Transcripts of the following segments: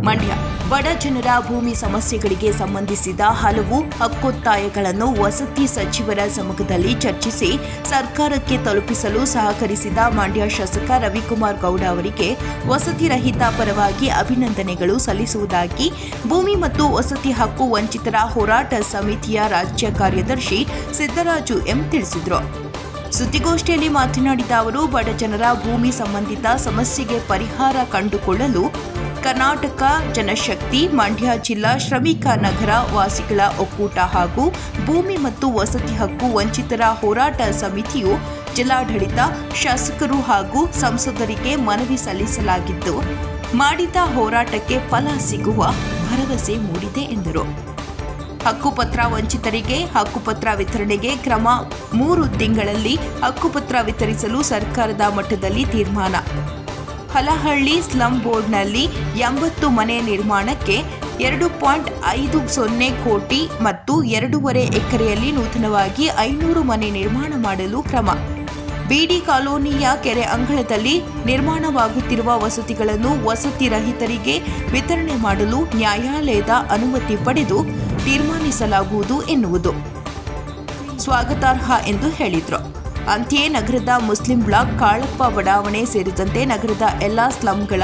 ಮಂಡ್ಯ ಬಡ ಜನರ ಭೂಮಿ ಸಮಸ್ಯೆಗಳಿಗೆ ಸಂಬಂಧಿಸಿದ ಹಲವು ಹಕ್ಕೊತ್ತಾಯಗಳನ್ನು ವಸತಿ ಸಚಿವರ ಸಮ್ಮುಖದಲ್ಲಿ ಚರ್ಚಿಸಿ ಸರ್ಕಾರಕ್ಕೆ ತಲುಪಿಸಲು ಸಹಕರಿಸಿದ ಮಂಡ್ಯ ಶಾಸಕ ರವಿಕುಮಾರ್ ಗೌಡ ಅವರಿಗೆ ವಸತಿ ರಹಿತ ಪರವಾಗಿ ಅಭಿನಂದನೆಗಳು ಸಲ್ಲಿಸುವುದಾಗಿ ಭೂಮಿ ಮತ್ತು ವಸತಿ ಹಕ್ಕು ವಂಚಿತರ ಹೋರಾಟ ಸಮಿತಿಯ ರಾಜ್ಯ ಕಾರ್ಯದರ್ಶಿ ಸಿದ್ದರಾಜು ಎಂ ತಿಳಿಸಿದರು. ಸುದ್ದಿಗೋಷ್ಠಿಯಲ್ಲಿ ಮಾತನಾಡಿದ ಅವರು, ಬಡ ಜನರ ಭೂಮಿ ಸಂಬಂಧಿತ ಸಮಸ್ಯೆಗೆ ಪರಿಹಾರ ಕಂಡುಕೊಳ್ಳಲು ಕರ್ನಾಟಕ ಜನಶಕ್ತಿ, ಮಂಡ್ಯ ಜಿಲ್ಲಾ ಶ್ರಮಿಕ ನಗರ ವಾಸಿಗಳ ಒಕ್ಕೂಟ ಹಾಗೂ ಭೂಮಿ ಮತ್ತು ವಸತಿ ಹಕ್ಕು ವಂಚಿತರ ಹೋರಾಟ ಸಮಿತಿಯು ಜಿಲ್ಲಾಡಳಿತ, ಶಾಸಕರು ಹಾಗೂ ಸಂಸದರಿಗೆ ಮನವಿ ಸಲ್ಲಿಸಲಾಗಿದ್ದು, ಮಾಡಿದ ಹೋರಾಟಕ್ಕೆ ಫಲ ಸಿಗುವ ಭರವಸೆ ಮೂಡಿದೆ ಎಂದರು. ಹಕ್ಕುಪತ್ರ ವಂಚಿತರಿಗೆ ಹಕ್ಕುಪತ್ರ ವಿತರಣೆಗೆ ಕ್ರಮ 3 ತಿಂಗಳಲ್ಲಿ ಹಕ್ಕುಪತ್ರ ವಿತರಿಸಲು ಸರ್ಕಾರದ ಮಟ್ಟದಲ್ಲಿ ತೀರ್ಮಾನ. ಹಲಹಳ್ಳಿ ಸ್ಲಂ ಬೋರ್ಡ್ನಲ್ಲಿ 80 ಮನೆ ನಿರ್ಮಾಣಕ್ಕೆ 2.50 ಕೋಟಿ ಮತ್ತು 2.5 ಎಕರೆಯಲ್ಲಿ ನೂತನವಾಗಿ 500 ಮನೆ ನಿರ್ಮಾಣ ಮಾಡಲು ಕ್ರಮ. ಬಿಡಿ ಕಾಲೋನಿಯ ಕೆರೆ ಅಂಗಳದಲ್ಲಿ ನಿರ್ಮಾಣವಾಗುತ್ತಿರುವ ವಸತಿಗಳನ್ನು ವಸತಿ ರಹಿತರಿಗೆ ವಿತರಣೆ ಮಾಡಲು ನ್ಯಾಯಾಲಯದ ಅನುಮತಿ ಪಡೆದು ತೀರ್ಮಾನಿಸಲಾಗುವುದು ಎನ್ನುವುದು ಸ್ವಾಗತಾರ್ಹ ಎಂದು ಹೇಳಿದರು. ಅಂತೆಯೇ ನಗರದ ಮುಸ್ಲಿಂ ಬ್ಲಾಕ್, ಕಾಳಪ್ಪ ಬಡಾವಣೆ ಸೇರಿದಂತೆ ನಗರದ ಎಲ್ಲಾ ಸ್ಲಂಗಳ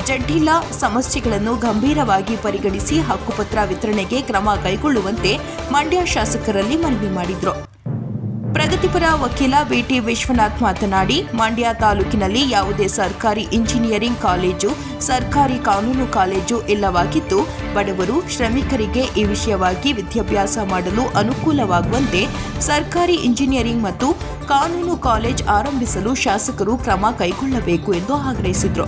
ಜಟಿಲ ಸಮಸ್ಯೆಗಳನ್ನು ಗಂಭೀರವಾಗಿ ಪರಿಗಣಿಸಿ ಹಕ್ಕುಪತ್ರ ವಿತರಣೆಗೆ ಕ್ರಮ ಕೈಗೊಳ್ಳುವಂತೆ ಮಂಡ್ಯ ಶಾಸಕರಲ್ಲಿ ಮನವಿ ಮಾಡಿದರು. ಪ್ರಗತಿಪರ ವಕೀಲ ಬಿಟಿ ವಿಶ್ವನಾಥ್ ಮಾತನಾಡಿ, ಮಂಡ್ಯ ತಾಲೂಕಿನಲ್ಲಿ ಯಾವುದೇ ಸರ್ಕಾರಿ ಇಂಜಿನಿಯರಿಂಗ್ ಕಾಲೇಜು, ಸರ್ಕಾರಿ ಕಾನೂನು ಕಾಲೇಜು ಇಲ್ಲವಾಗಿದ್ದು, ಬಡವರು, ಶ್ರಮಿಕರಿಗೆ ಈ ವಿಷಯವಾಗಿ ವಿದ್ಯಾಭ್ಯಾಸ ಮಾಡಲು ಅನುಕೂಲವಾಗುವಂತೆ ಸರ್ಕಾರಿ ಇಂಜಿನಿಯರಿಂಗ್ ಮತ್ತು ಕಾನೂನು ಕಾಲೇಜ್ ಆರಂಭಿಸಲು ಶಾಸಕರು ಕ್ರಮ ಕೈಗೊಳ್ಳಬೇಕು ಎಂದು ಆಗ್ರಹಿಸಿದರು.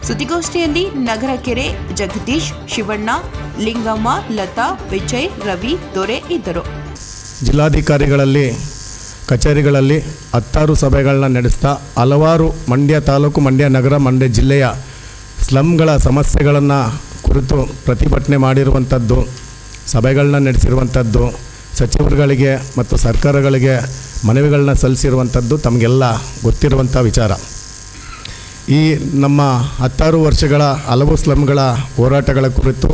ಸುದ್ದಿಗೋಷ್ಠಿಯಲ್ಲಿ ನಗರಕೆರೆ ಜಗದೀಶ್, ಶಿವಣ್ಣ, ಲಿಂಗಮ್ಮ, ಲತಾ, ವಿಜಯ್, ರವಿ, ದೊರೆ ಇದ್ದರು. ಜಿಲ್ಲಾಧಿಕಾರಿಗಳಲ್ಲಿ ಕಚೇರಿಗಳಲ್ಲಿ 16 ಸಭೆಗಳನ್ನ ನಡೆಸ್ತಾ ಹಲವಾರು ಮಂಡ್ಯ ತಾಲೂಕು, ಮಂಡ್ಯ ನಗರ, ಮಂಡ್ಯ ಜಿಲ್ಲೆಯ ಸ್ಲಮ್ಗಳ ಸಮಸ್ಯೆಗಳನ್ನು ಕುರಿತು ಪ್ರತಿಭಟನೆ ಮಾಡಿರುವಂಥದ್ದು, ಸಭೆಗಳನ್ನ ನಡೆಸಿರುವಂಥದ್ದು, ಸಚಿವರುಗಳಿಗೆ ಮತ್ತು ಸರ್ಕಾರಗಳಿಗೆ ಮನವಿಗಳನ್ನ ಸಲ್ಲಿಸಿರುವಂಥದ್ದು ತಮಗೆಲ್ಲ ಗೊತ್ತಿರುವಂಥ ವಿಚಾರ. ಈ ನಮ್ಮ 16 ವರ್ಷಗಳ ಹಲವು ಸ್ಲಮ್ಗಳ ಹೋರಾಟಗಳ ಕುರಿತು,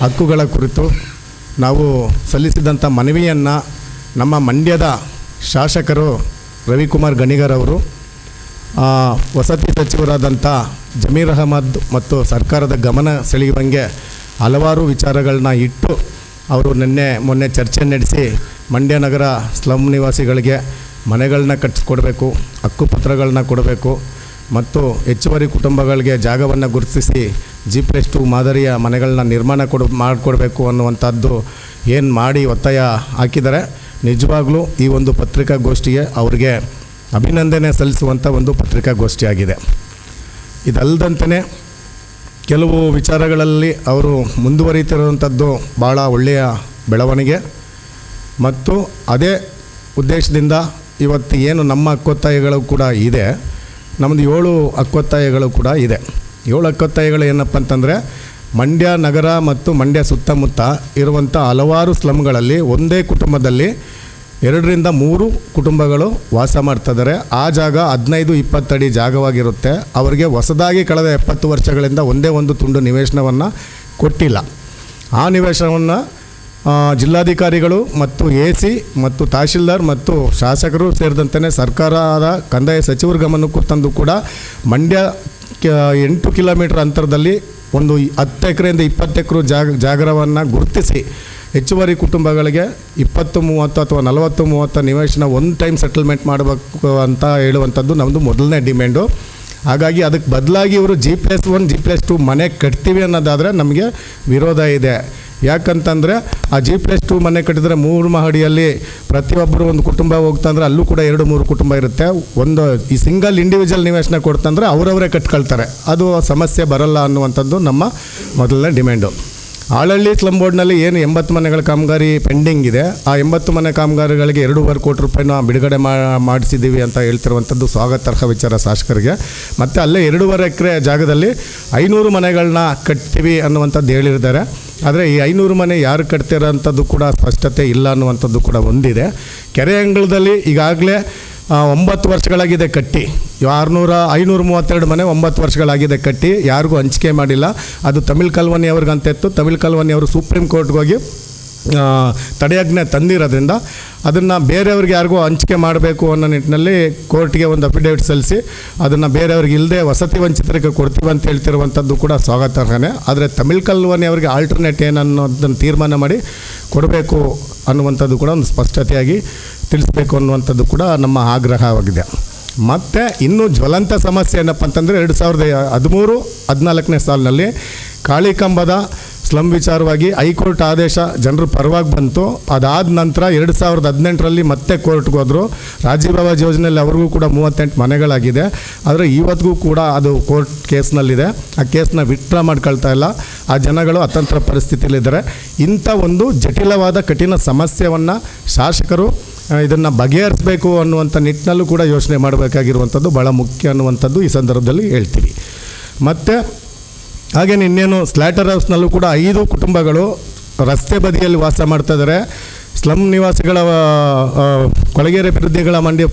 ಹಕ್ಕುಗಳ ಕುರಿತು ನಾವು ಸಲ್ಲಿಸಿದಂಥ ಮನವಿಯನ್ನು ನಮ್ಮ ಮಂಡ್ಯದ ಶಾಸಕರು ರವಿಕುಮಾರ್ ಗಣಿಗರ್ ಅವರು ವಸತಿ ಸಚಿವರಾದಂಥ ಜಮೀರ್ ಅಹಮದ್ ಮತ್ತು ಸರ್ಕಾರದ ಗಮನ ಸೆಳೆಯುವಂಗೆ ಹಲವಾರು ವಿಚಾರಗಳನ್ನ ಇಟ್ಟು ಅವರು ಮೊನ್ನೆ ಚರ್ಚೆ ನಡೆಸಿ ಮಂಡ್ಯ ನಗರ ಸ್ಲಮ್ ನಿವಾಸಿಗಳಿಗೆ ಮನೆಗಳನ್ನ ಕಟ್ಟಿಸ್ಕೊಡ್ಬೇಕು, ಹಕ್ಕುಪತ್ರಗಳನ್ನ ಕೊಡಬೇಕು ಮತ್ತು ಹೆಚ್ಚುವರಿ ಕುಟುಂಬಗಳಿಗೆ ಜಾಗವನ್ನು ಗುರುತಿಸಿ G+2 ಮಾದರಿಯ ಮನೆಗಳನ್ನ ನಿರ್ಮಾಣ ಮಾಡಿಕೊಡ್ಬೇಕು ಅನ್ನುವಂಥದ್ದು ಏನು ಮಾಡಿ ಒತ್ತಾಯ ಹಾಕಿದ್ದಾರೆ. ನಿಜವಾಗ್ಲೂ ಈ ಒಂದು ಪತ್ರಿಕಾಗೋಷ್ಠಿಗೆ ಅವರಿಗೆ ಅಭಿನಂದನೆ ಸಲ್ಲಿಸುವಂಥ ಒಂದು ಪತ್ರಿಕಾಗೋಷ್ಠಿಯಾಗಿದೆ. ಇದಲ್ಲದಂತೆ ಕೆಲವು ವಿಚಾರಗಳಲ್ಲಿ ಅವರು ಮುಂದುವರಿತಿರುವಂಥದ್ದು ಭಾಳ ಒಳ್ಳೆಯ ಬೆಳವಣಿಗೆ ಮತ್ತು ಅದೇ ಉದ್ದೇಶದಿಂದ ಇವತ್ತು ಏನು ನಮ್ಮ ಹಕ್ಕೊತ್ತಾಯಗಳು ಕೂಡ ಇದೆ, ನಮ್ಮದು 7 ಹಕ್ಕೊತ್ತಾಯಗಳು ಕೂಡ ಇದೆ. 7 ಹಕ್ಕೊತ್ತಾಯಗಳು ಏನಪ್ಪ ಅಂತಂದರೆ, ಮಂಡ್ಯ ನಗರ ಮತ್ತು ಮಂಡ್ಯ ಸುತ್ತಮುತ್ತ ಇರುವಂಥ ಹಲವಾರು ಸ್ಲಮ್ಗಳಲ್ಲಿ ಒಂದೇ ಕುಟುಂಬದಲ್ಲಿ 2 ರಿಂದ 3 ಕುಟುಂಬಗಳು ವಾಸ ಮಾಡ್ತಿದ್ದಾರೆ. ಆ ಜಾಗ 15-20 ಅಡಿ ಜಾಗವಾಗಿರುತ್ತೆ. ಅವರಿಗೆ ಹೊಸದಾಗಿ ಕಳೆದ 70 ವರ್ಷಗಳಿಂದ ಒಂದೇ ಒಂದು ತುಂಡು ನಿವೇಶನವನ್ನು ಕೊಟ್ಟಿಲ್ಲ. ಆ ನಿವೇಶನವನ್ನು ಜಿಲ್ಲಾಧಿಕಾರಿಗಳು ಮತ್ತು AC ಮತ್ತು ತಹಶೀಲ್ದಾರ್ ಮತ್ತು ಶಾಸಕರು ಸೇರಿದಂತೆ ಸರ್ಕಾರದ ಕಂದಾಯ ಸಚಿವರ ಗಮನಕ್ಕೂ ತಂದು ಕೂಡ ಮಂಡ್ಯ 8 ಕಿಲೋಮೀಟರ್ ಅಂತರದಲ್ಲಿ ಒಂದು 10 ಎಕರೆಯಿಂದ 20 ಎಕರೆ ಜಾಗವನ್ನು ಗುರುತಿಸಿ ಹೆಚ್ಚುವರಿ ಕುಟುಂಬಗಳಿಗೆ 20-30 ಅಥವಾ 40-30 ನಿವೇಶನ ಒನ್ ಟೈಮ್ ಸೆಟಲ್ಮೆಂಟ್ ಮಾಡಬೇಕು ಅಂತ ಹೇಳುವಂಥದ್ದು ನಮ್ಮದು ಮೊದಲನೇ ಡಿಮ್ಯಾಂಡು. ಹಾಗಾಗಿ ಅದಕ್ಕೆ ಬದಲಾಗಿ ಇವರು G+1, G+2 ಮನೆ ಕಟ್ತೀವಿ ಅನ್ನೋದಾದರೆ ನಮಗೆ ವಿರೋಧ ಇದೆ. ಯಾಕಂತಂದರೆ ಆ G+2 ಮನೆ ಕಟ್ಟಿದರೆ 3 ಮಹಡಿಯಲ್ಲಿ ಪ್ರತಿಯೊಬ್ಬರು ಒಂದು ಕುಟುಂಬ ಹೋಗ್ತಂದ್ರೆ ಅಲ್ಲೂ ಕೂಡ 2-3 ಕುಟುಂಬ ಇರುತ್ತೆ. ಒಂದು ಈ ಸಿಂಗಲ್ ಇಂಡಿವಿಜುವಲ್ ನಿವೇಶನ ಕೊಡ್ತಂದ್ರೆ ಅವರವರೇ ಕಟ್ಕೊಳ್ತಾರೆ, ಅದು ಸಮಸ್ಯೆ ಬರಲ್ಲ ಅನ್ನುವಂಥದ್ದು ನಮ್ಮ ಮೊದಲನೇ ಡಿಮ್ಯಾಂಡು. ಆಳಹಳ್ಳಿ ಸ್ಲಮ್ ಬೋರ್ಡ್ನಲ್ಲಿ ಏನು 80 ಮನೆಗಳ ಕಾಮಗಾರಿ ಪೆಂಡಿಂಗ್ ಇದೆ, ಆ 80 ಮನೆ ಕಾಮಗಾರಿಗಳಿಗೆ 2.5 ಕೋಟಿ ರೂಪಾಯಿನ ಬಿಡುಗಡೆ ಮಾಡಿಸಿದ್ದೀವಿ ಅಂತ ಹೇಳ್ತಿರುವಂಥದ್ದು ಸ್ವಾಗತಾರ್ಹ ವಿಚಾರ ಶಾಸಕರಿಗೆ. ಮತ್ತು ಅಲ್ಲೇ 2.5 ಎಕರೆ ಜಾಗದಲ್ಲಿ 500 ಮನೆಗಳನ್ನ ಕಟ್ತೀವಿ ಅನ್ನುವಂಥದ್ದು ಹೇಳಿದ್ದಾರೆ. ಆದರೆ ಈ 500 ಮನೆ ಯಾರು ಕಟ್ತಿರೋಂಥದ್ದು ಕೂಡ ಸ್ಪಷ್ಟತೆ ಇಲ್ಲ ಅನ್ನುವಂಥದ್ದು ಕೂಡ ಒಂದಿದೆ. ಕೆರೆ ಅಂಗಳದಲ್ಲಿ ಈಗಾಗಲೇ 9 ವರ್ಷಗಳಾಗಿದೆ ಕಟ್ಟಿ. 532 ಮನೆ 9 ವರ್ಷಗಳಾಗಿದೆ ಕಟ್ಟಿ, ಯಾರಿಗೂ ಹಂಚಿಕೆ ಮಾಡಿಲ್ಲ. ಅದು ತಮಿಳ್ ಕಲ್ವನಿ ಅವ್ರಿಗಂತ ಇತ್ತು. ತಮಿಳ್ ಕಲ್ವನಿ ಅವರು ಸುಪ್ರೀಂ ಕೋರ್ಟ್ಗೆ ಹೋಗಿ ತಡೆಯಾಜ್ಞೆ ತಂದಿರೋದ್ರಿಂದ ಅದನ್ನು ಬೇರೆಯವ್ರಿಗೆ ಯಾರಿಗೂ ಹಂಚಿಕೆ ಮಾಡಬೇಕು ಅನ್ನೋ ನಿಟ್ಟಿನಲ್ಲಿ ಕೋರ್ಟ್ಗೆ ಒಂದು ಅಫಿಡೇವಿಟ್ ಸಲ್ಲಿಸಿ ಅದನ್ನು ಬೇರೆಯವ್ರಿಗೆ ಇಲ್ಲದೆ ವಸತಿ ವಂಚಿತರಿಗೆ ಕೊಡ್ತೀವಿ ಅಂತ ಹೇಳ್ತಿರುವಂಥದ್ದು ಕೂಡ ಸ್ವಾಗತಾರ್ಹನೇ. ಆದರೆ ತಮಿಳ್ ಕಲ್ವನಿ ಅವರಿಗೆ ಆಲ್ಟರ್ನೇಟ್ ಏನನ್ನೋದನ್ನು ತೀರ್ಮಾನ ಮಾಡಿ ಕೊಡಬೇಕು ಅನ್ನುವಂಥದ್ದು ಕೂಡ ಒಂದು ಸ್ಪಷ್ಟತೆಯಾಗಿ ತಿಳಿಸ್ಬೇಕು ಅನ್ನುವಂಥದ್ದು ಕೂಡ ನಮ್ಮ ಆಗ್ರಹವಾಗಿದೆ. ಮತ್ತು ಇನ್ನೂ ಜ್ವಲಂತ ಸಮಸ್ಯೆ ಏನಪ್ಪ ಅಂತಂದರೆ 2013-14ನೇ ಸಾಲಿನಲ್ಲಿ ಕಾಳಿಕಂಬದ ಸ್ಲಮ್ ವಿಚಾರವಾಗಿ ಹೈಕೋರ್ಟ್ ಆದೇಶ ಜನರ ಪರವಾಗಿ ಬಂತು. ಅದಾದ ನಂತರ 2018ರಲ್ಲಿ ಮತ್ತೆ ಕೋರ್ಟ್ಗೆ ಹೋದರು. ರಾಜೀವ್ ಆವಾಸ್ ಯೋಜನೆಯಲ್ಲಿ ಅವ್ರಿಗೂ ಕೂಡ 38 ಮನೆಗಳಾಗಿದೆ. ಆದರೆ ಇವತ್ತಿಗೂ ಕೂಡ ಅದು ಕೋರ್ಟ್ ಕೇಸ್ನಲ್ಲಿದೆ. ಆ ಕೇಸ್ನ ವಿತ್ಡ್ರಾ ಮಾಡ್ಕೊಳ್ತಾ ಇಲ್ಲ. ಆ ಜನಗಳು ಅತಂತ್ರ ಪರಿಸ್ಥಿತಿಯಲ್ಲಿದ್ದಾರೆ. ಇಂಥ ಒಂದು ಜಟಿಲವಾದ ಕಠಿಣ ಸಮಸ್ಯೆಯನ್ನು ಶಾಸಕರು ಇದನ್ನು ಬಗೆಹರಿಸಬೇಕು ಅನ್ನುವಂಥ ನಿಟ್ಟಿನಲ್ಲೂ ಕೂಡ ಯೋಚನೆ ಮಾಡಬೇಕಾಗಿರುವಂಥದ್ದು ಭಾಳ ಮುಖ್ಯ ಅನ್ನುವಂಥದ್ದು ಈ ಸಂದರ್ಭದಲ್ಲಿ ಹೇಳ್ತೀವಿ. ಮತ್ತು ಹಾಗೇನು ಇನ್ನೇನು ಸ್ಲ್ಯಾಟರ್ ಹೌಸ್ನಲ್ಲೂ ಕೂಡ 5 ಕುಟುಂಬಗಳು ರಸ್ತೆ ಬದಿಯಲ್ಲಿ ವಾಸ ಮಾಡ್ತಾಯಿದ್ದಾರೆ. ಸ್ಲಮ್ ನಿವಾಸಿಗಳ ಕೊಳಗೇರಿ ಅಭಿವೃದ್ಧಿಗಳ ಮಂಡ್ಯ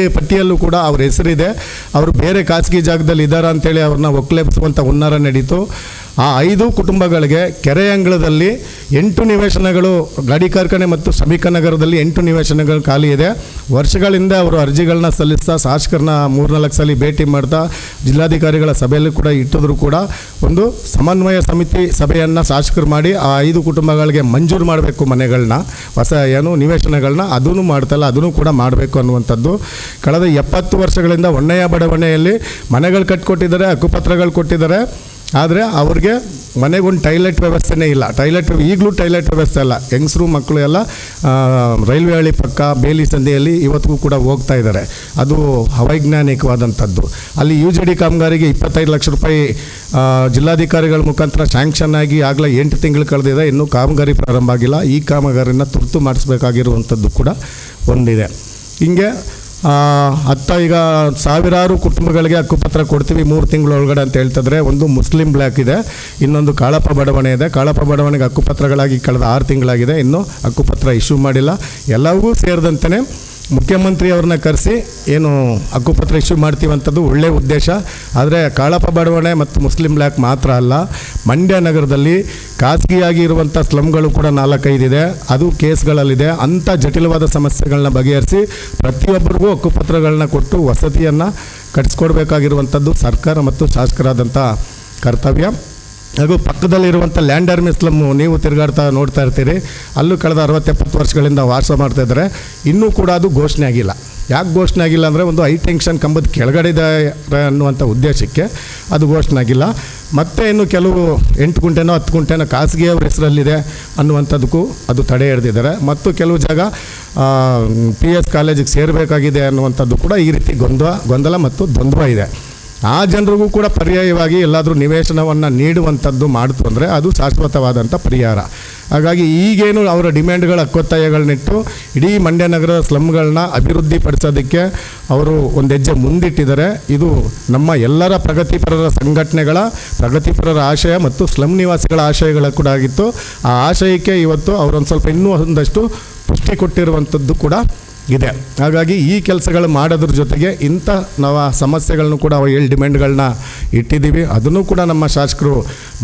ಪಟ್ಟಿಯಲ್ಲೂ ಕೂಡ ಅವ್ರ ಹೆಸರಿದೆ. ಅವರು ಬೇರೆ ಖಾಸಗಿ ಜಾಗದಲ್ಲಿ ಇದ್ದಾರೆ ಅಂಥೇಳಿ ಅವ್ರನ್ನ ಒಕ್ಕಲೆಬ್ಬಿಸುವಂಥ ಹುನ್ನಾರ ನಡೀತು. ಆ 5 ಕುಟುಂಬಗಳಿಗೆ ಕೆರೆ ಅಂಗಳದಲ್ಲಿ 8 ನಿವೇಶನಗಳು, ಗಾಡಿ ಕಾರ್ಖಾನೆ ಮತ್ತು ಶ್ರಮಿಕ ನಗರದಲ್ಲಿ 8 ನಿವೇಶನಗಳು ಖಾಲಿ ಇದೆ. ವರ್ಷಗಳಿಂದ ಅವರು ಅರ್ಜಿಗಳನ್ನ ಸಲ್ಲಿಸ್ತಾ ಶಾಸಕರನ್ನ 3-4 ಸಲ ಭೇಟಿ ಮಾಡ್ತಾ ಜಿಲ್ಲಾಧಿಕಾರಿಗಳ ಸಭೆಯಲ್ಲಿ ಕೂಡ ಇಟ್ಟಿದ್ರು ಕೂಡ ಒಂದು ಸಮನ್ವಯ ಸಮಿತಿ ಸಭೆಯನ್ನು ಶಾಸಕರು ಮಾಡಿ ಆ 5 ಕುಟುಂಬಗಳಿಗೆ ಮಂಜೂರು ಮಾಡಬೇಕು ಮನೆಗಳನ್ನ, ಹೊಸ ನಿವೇಶನಗಳನ್ನ. ಅದನ್ನು ಮಾಡ್ತಲ್ಲ, ಅದನ್ನು ಕೂಡ ಮಾಡಬೇಕು ಅನ್ನುವಂಥದ್ದು. ಕಳೆದ 70 ವರ್ಷಗಳಿಂದ ಹೊನ್ನೆಯ ಬಡಾವಣೆಯಲ್ಲಿ ಮನೆಗಳು ಕಟ್ಟಿಕೊಟ್ಟಿದ್ದಾರೆ, ಹಕ್ಕುಪತ್ರಗಳು ಕೊಟ್ಟಿದ್ದಾರೆ. ಆದರೆ ಅವ್ರಿಗೆ ಮನೆಗೊಂದು ಟೈಲೆಟ್ ವ್ಯವಸ್ಥೆನೇ ಇಲ್ಲ. ಈಗಲೂ ಟೈಲೆಟ್ ವ್ಯವಸ್ಥೆ ಇಲ್ಲ. ಹೆಂಗಸರು ಮಕ್ಕಳು ಎಲ್ಲ ರೈಲ್ವೆ ಹಳಿ ಪಕ್ಕ ಬೇಲಿ ಸಂಧಿಯಲ್ಲಿ ಇವತ್ತಿಗೂ ಕೂಡ ಹೋಗ್ತಾ ಇದ್ದಾರೆ. ಅದು ಅವೈಜ್ಞಾನಿಕವಾದಂಥದ್ದು. ಅಲ್ಲಿ UGD ಕಾಮಗಾರಿಗೆ 25 ಲಕ್ಷ ರೂಪಾಯಿ ಜಿಲ್ಲಾಧಿಕಾರಿಗಳ ಮುಖಾಂತರ ಸ್ಯಾಂಕ್ಷನ್ ಆಗಿ ಆಗಲೇ 8 ತಿಂಗಳು ಕಳೆದಿದೆ. ಇನ್ನೂ ಕಾಮಗಾರಿ ಪ್ರಾರಂಭ ಆಗಿಲ್ಲ. ಈ ಕಾಮಗಾರಿನ ತುರ್ತು ಮಾಡಿಸ್ಬೇಕಾಗಿರುವಂಥದ್ದು ಕೂಡ ಒಂದಿದೆ. ಹಿಂಗೆ ಈಗ ಸಾವಿರಾರು ಕುಟುಂಬಗಳಿಗೆ ಹಕ್ಕುಪತ್ರ ಕೊಡ್ತೀವಿ 3 ತಿಂಗಳೊಳಗಡೆ ಅಂತ ಹೇಳ್ತಿದ್ರೆ. ಒಂದು ಮುಸ್ಲಿಂ ಬ್ಲಾಕ್ ಇದೆ, ಇನ್ನೊಂದು ಕಾಳಪ್ಪ ಬಡಾವಣೆ ಇದೆ. ಕಾಳಪ್ಪ ಬಡಾವಣೆಗೆ ಹಕ್ಕುಪತ್ರಗಳಾಗಿ ಕಳೆದ 6 ತಿಂಗಳಾಗಿದೆ, ಇನ್ನೂ ಹಕ್ಕುಪತ್ರ ಇಶ್ಯೂ ಮಾಡಿಲ್ಲ. ಎಲ್ಲವೂ ಸೇರಿದಂತೆ ಮುಖ್ಯಮಂತ್ರಿಯವ್ರನ್ನ ಕರೆಸಿ ಏನು ಹಕ್ಕುಪತ್ರ ಇಶ್ಯೂ ಮಾಡ್ತೀವಂಥದ್ದು ಒಳ್ಳೆಯ ಉದ್ದೇಶ. ಆದರೆ ಕಾಳಪ್ಪ ಬಡಾವಣೆ ಮತ್ತು ಮುಸ್ಲಿಂ ಬ್ಲಾಕ್ ಮಾತ್ರ ಅಲ್ಲ, ಮಂಡ್ಯ ನಗರದಲ್ಲಿ ಖಾಸಗಿಯಾಗಿ ಇರುವಂಥ ಸ್ಲಮ್ಗಳು ಕೂಡ 4-5 ಇದೆ. ಅದು ಕೇಸ್ಗಳಲ್ಲಿದೆ. ಅಂಥ ಜಟಿಲವಾದ ಸಮಸ್ಯೆಗಳನ್ನ ಬಗೆಹರಿಸಿ ಪ್ರತಿಯೊಬ್ಬರಿಗೂ ಹಕ್ಕುಪತ್ರಗಳನ್ನ ಕೊಟ್ಟು ವಸತಿಯನ್ನು ಕಟ್ಟಿಸ್ಕೊಡ್ಬೇಕಾಗಿರುವಂಥದ್ದು ಸರ್ಕಾರ ಮತ್ತು ಶಾಸಕರಾದಂಥ ಕರ್ತವ್ಯ. ಹಾಗೂ ಪಕ್ಕದಲ್ಲಿರುವಂಥ ಲ್ಯಾಂಡ್ ಆರ್ಮಿ ಸ್ಲಮ್ಮು ನೀವು ತಿರುಗಾಡ್ತಾ ನೋಡ್ತಾ ಇರ್ತೀರಿ. ಅಲ್ಲೂ ಕಳೆದ 60-70 ವರ್ಷಗಳಿಂದ ವಾಸ ಮಾಡ್ತಾಯಿದ್ದಾರೆ. ಇನ್ನೂ ಕೂಡ ಅದು ಘೋಷಣೆ ಆಗಿಲ್ಲ. ಯಾಕೆ ಘೋಷಣೆ ಆಗಿಲ್ಲ ಅಂದರೆ ಒಂದು ಹೈ ಟೆನ್ಷನ್ ಕಂಬದ ಕೆಳಗಡೆ ಇದೆ ಅನ್ನುವಂಥ ಉದ್ದೇಶಕ್ಕೆ ಅದು ಘೋಷಣೆ ಆಗಿಲ್ಲ. ಮತ್ತು ಇನ್ನು ಕೆಲವು 8 ಗುಂಟೆನೋ 10 ಗುಂಟೆನೋ ಖಾಸಗಿಯವ್ರ ಹೆಸರಲ್ಲಿದೆ ಅನ್ನುವಂಥದ್ದಕ್ಕೂ ಅದು ತಡೆ ಹಿಡಿದಿದ್ದಾರೆ. ಮತ್ತು ಕೆಲವು ಜಾಗ PS ಕಾಲೇಜಿಗೆ ಸೇರಬೇಕಾಗಿದೆ ಅನ್ನುವಂಥದ್ದು ಕೂಡ ಈ ರೀತಿ ಗೊಂದಲ ಮತ್ತು ದ್ವಂದ್ವ ಇದೆ. ಆ ಜನರಿಗೂ ಕೂಡ ಪರ್ಯಾಯವಾಗಿ ಎಲ್ಲಾದರೂ ನಿವೇಶನವನ್ನು ನೀಡುವಂಥದ್ದು ಮಾಡ್ತು ಅಂದರೆ ಅದು ಶಾಶ್ವತವಾದಂಥ ಪರಿಹಾರ. ಹಾಗಾಗಿ ಈಗೇನು ಅವರ ಡಿಮ್ಯಾಂಡ್ಗಳ ಹಕ್ಕೊತ್ತಾಯಗಳನ್ನಿಟ್ಟು ಇಡೀ ಮಂಡ್ಯ ನಗರದ ಸ್ಲಮ್ಗಳನ್ನ ಅಭಿವೃದ್ಧಿಪಡಿಸೋದಕ್ಕೆ ಅವರು ಒಂದು ಹೆಜ್ಜೆ ಮುಂದಿಟ್ಟಿದ್ದಾರೆ. ಇದು ನಮ್ಮ ಎಲ್ಲರ ಪ್ರಗತಿಪರರ ಸಂಘಟನೆಗಳ ಪ್ರಗತಿಪರರ ಆಶಯ ಮತ್ತು ಸ್ಲಮ್ ನಿವಾಸಿಗಳ ಆಶಯಗಳ ಕೂಡ ಆಗಿತ್ತು. ಆ ಆಶಯಕ್ಕೆ ಇವತ್ತು ಅವರೊಂದು ಸ್ವಲ್ಪ ಇನ್ನೂ ಒಂದಷ್ಟು ಪುಷ್ಟಿ ಕೊಟ್ಟಿರುವಂಥದ್ದು ಕೂಡ ಇದೆ. ಹಾಗಾಗಿ ಈ ಕೆಲಸಗಳು ಮಾಡೋದ್ರ ಜೊತೆಗೆ ಇಂಥ ನಾವು ಸಮಸ್ಯೆಗಳನ್ನು ಕೂಡ 7 ಡಿಮ್ಯಾಂಡ್ಗಳನ್ನ ಇಟ್ಟಿದ್ದೀವಿ. ಅದನ್ನು ಕೂಡ ನಮ್ಮ ಶಾಸಕರು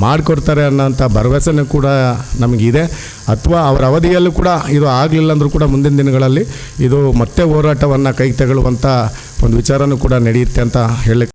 ಮಾಡಿಕೊಡ್ತಾರೆ ಅನ್ನೋಂಥ ಭರವಸೆನೂ ಕೂಡ ನಮಗಿದೆ. ಅಥವಾ ಅವರ ಅವಧಿಯಲ್ಲೂ ಕೂಡ ಇದು ಆಗಲಿಲ್ಲ ಅಂದರೂ ಕೂಡ ಮುಂದಿನ ದಿನಗಳಲ್ಲಿ ಇದು ಮತ್ತೆ ಹೋರಾಟವನ್ನು ಕೈ ತಗೊಳ್ಳುವಂಥ ಒಂದು ವಿಚಾರನೂ ಕೂಡ ನಡೆಯುತ್ತೆ ಅಂತ ಹೇಳಲಿಕ್ಕೆ